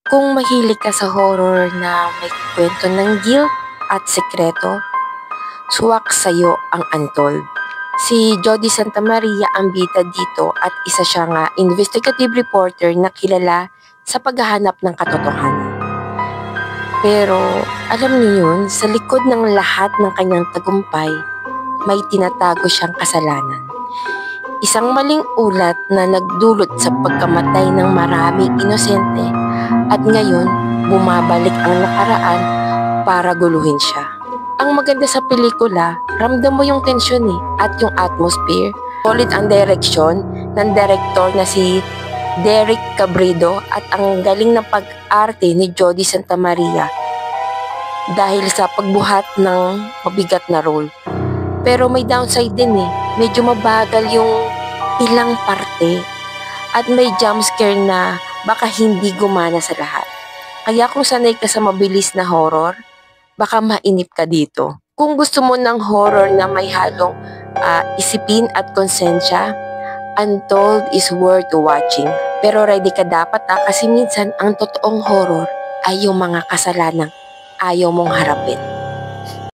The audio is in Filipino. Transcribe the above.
Kung mahilig ka sa horror na may kwento ng guilt at sekreto, suwak sa'yo ang Untold. Si Jody Santa Maria ang bida dito at isa siyang investigative reporter na kilala sa paghahanap ng katotohanan. Pero alam niyo yun, sa likod ng lahat ng kanyang tagumpay, may tinatago siyang kasalanan. Isang maling ulat na nagdulot sa pagkamatay ng maraming inosente at ngayon bumabalik ang nakaraan para guluhin siya. Ang maganda sa pelikula, ramdam mo yung tensyon at yung atmosphere. Solid ang direksyon ng director na si Derek Cabrido at ang galing ng pag-arte ni Jody Santa Maria dahil sa pagbuhat ng mabigat na role. Pero may downside din medyo mabagal yung ilang parte at may jumpscare na baka hindi gumana sa lahat. Kaya kung sanay ka sa mabilis na horror, baka mainip ka dito. Kung gusto mo ng horror na may halong isipin at konsensya, Untold is worth watching. Pero ready ka dapat kasi minsan ang totoong horror ay yung mga kasalanang ayaw mong harapin.